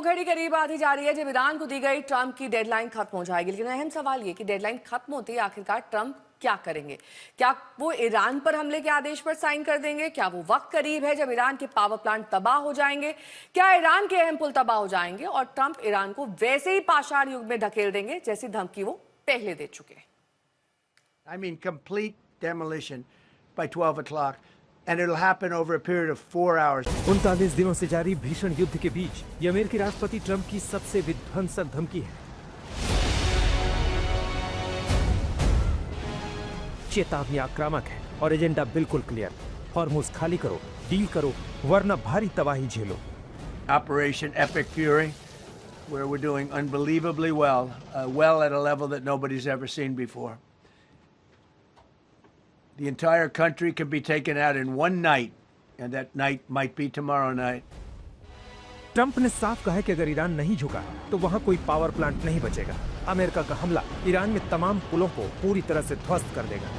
घड़ी करीब आती जा रही है जब ईरान को दी गई ट्रंप की डेडलाइन खत्म हो जाएगी। लेकिन अहम सवाल ये कि डेडलाइन खत्म होती है आखिरकार ट्रंप क्या करेंगे? क्या वो ईरान पर हमले के आदेश पर साइन कर देंगे? क्या वो वक्त करीब है जब ईरान के पावर प्लांट तबाह हो जाएंगे? क्या ईरान के अहम पुल तबाह हो जाएंगे और ट्रंप ईरान को वैसे ही पाषाण युग में धकेल देंगे जैसी धमकी वो पहले दे चुके हैं? I mean, complete demolition by 12 o'clock. And it'll happen over a period of 4 hours. 39 दिनों से जारी भीषण युद्ध के बीच ये अमेरिकी राष्ट्रपति ट्रंप की सबसे विध्वंसक धमकी है। चेतावनी आक्रामक है और एजेंडा बिल्कुल क्लियर। हॉर्मुज़ खाली करो, डील करो, वरना भारी तबाही झेलो। Operation Epic Fury, where we're doing unbelievably well, well at a level that nobody's ever seen before. The entire country can be taken out in one night, and that night might be tomorrow night. Trump ने साफ कहा है कि अगर Iran नहीं झुका तो वहां कोई पावर प्लांट नहीं बचेगा। अमेरिका का हमला ईरान में तमाम पुलों को पूरी तरह से ध्वस्त कर देगा।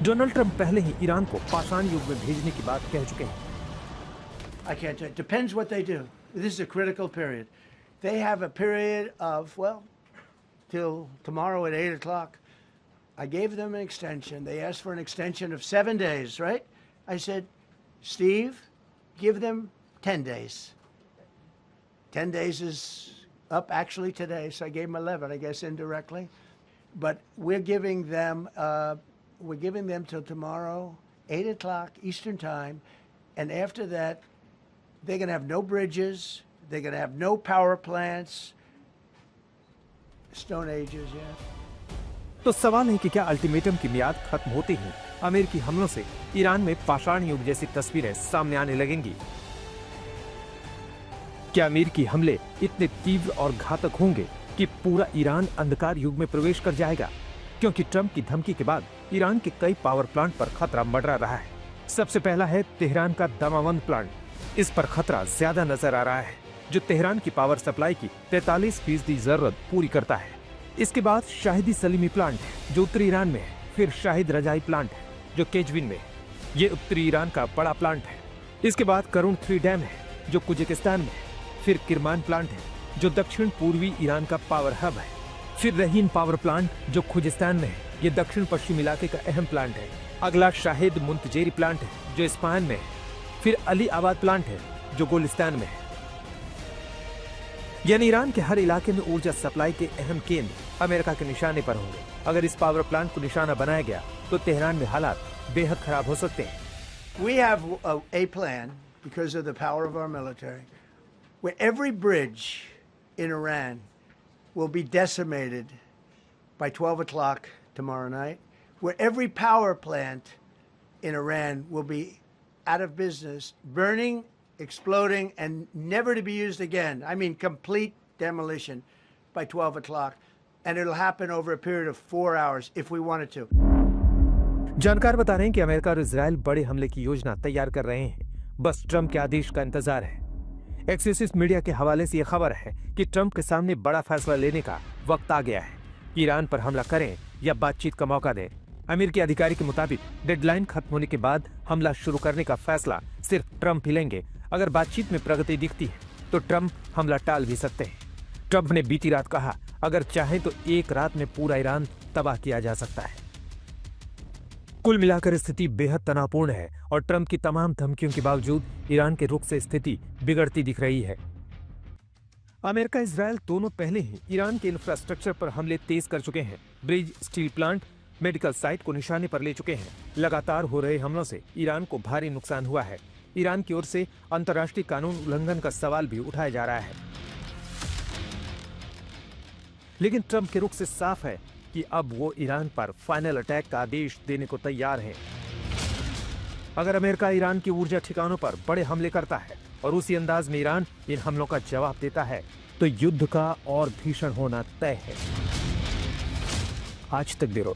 डोनाल्ड ट्रंप पहले ही ईरान को पाषाण युग में भेजने की बात कह चुके हैं। I can't tell. It depends what they do. This is a critical period. They have a period of, well, till tomorrow at 8 o'clock. I gave them an extension. They asked for an extension of 7 days, right? I said, Steve, give them 10 days. 10 days is up actually today, so I gave them 11, I guess, indirectly. But we're giving them till tomorrow, 8 o'clock Eastern time, and after that, they're going to have no bridges, they're going to have no power plants. Stone Ages, yeah. तो सवाल है कि क्या ultimatum की मियाद खत्म होते ही अमेरिकी हमलों से ईरान में पाषाण युग जैसी तस्वीरें सामने आने लगेंगी? क्या अमेरिकी हमले इतने तीव्र और घातक होंगे कि पूरा ईरान अंधकार युग में प्रवेश कर जाएगा? क्योंकि ट्रंप की धमकी के बाद ईरान के कई पावर प्लांट पर खतरा मंडरा रहा है। सबसे पहला है तेहरान का दमावंद प्लांट। इस पर खतरा ज्यादा नजर आ रहा है, जो तेहरान की पावर सप्लाई की 43% जरूरत पूरी करता है। इसके बाद शाहिदी सलीमी प्लांट है जो उत्तरी ईरान में है। फिर शाहिद रजाई प्लांट है जो केजविन में है। ये उत्तरी ईरान का बड़ा प्लांट है। इसके बाद करुण 3 डैम है जो कुजिकिस्तान में है। फिर किरमान प्लांट है जो दक्षिण पूर्वी ईरान का पावर हब है। फिर रहीन पावर प्लांट जो खुजिस्तान में है। ये दक्षिण पश्चिम इलाके का अहम प्लांट है। अगला शाहिद मुंतजेरी प्लांट है जो इस्फहान में है। फिर अली आबाद प्लांट है जो गोलिस्तान में है। यानी ईरान के हर इलाके में ऊर्जा सप्लाई के अहम केंद्र अमेरिका के निशाने पर होंगे। अगर इस पावर प्लांट को निशाना बनाया गया तो तेहरान में हालात बेहद खराब हो सकते हैं। We have a plan because of the power of our military, where every bridge in Iran will be decimated by 12 o'clock tomorrow night, where every power plant in Iran will be out of business, burning, exploding, and never to be used again. I mean, complete demolition by 12 o'clock. And it'll happen over a period of 4 hours if we wanted to. जानकार बता रहे हैं कि America और Israel बड़े हमले की योजना तैयार कर रहे हैं। बस ट्रंप के आदेश का इंतजार है। एक्सिस मीडिया के हवाले से यह खबर है कि ट्रंप के सामने बड़ा फैसला लेने का वक्त आ गया है। ईरान पर हमला करें या बातचीत का मौका दें। अमेरिकी अधिकारी के मुताबिक डेडलाइन खत्म होने के बाद हमला शुरू करने का फैसला सिर्फ ट्रंप ही लेंगे। अगर बातचीत में प्रगति दिखती है तो ट्रंप हमला टाल भी सकते हैं। ट्रंप ने बीती रात कहा, अगर चाहे तो एक रात में पूरा ईरान तबाह किया जा सकता है। कुल मिलाकर स्थिति बेहद तनावपूर्ण है और ट्रंप की तमाम धमकियों के बावजूद ईरान के रुख से स्थिति बिगड़ती दिख रही है। अमेरिका इजराइल दोनों पहले ही ईरान के इंफ्रास्ट्रक्चर पर हमले तेज कर चुके हैं। Bridge, steel plant, medical site को निशाने पर ले चुके हैं। लगातार हो रहे हमलों से ईरान को भारी नुकसान हुआ है। ईरान की ओर से अंतर्राष्ट्रीय कानून उल्लंघन का सवाल भी उठाया जा रहा है। लेकिन ट्रंप के रुख से साफ है कि अब वो ईरान पर फाइनल अटैक का आदेश देने को तैयार है। अगर अमेरिका ईरान की ऊर्जा ठिकानों पर बड़े हमले करता है और उसी अंदाज में ईरान इन हमलों का जवाब देता है तो युद्ध का और भीषण होना तय है। आज तक ब्यूरो।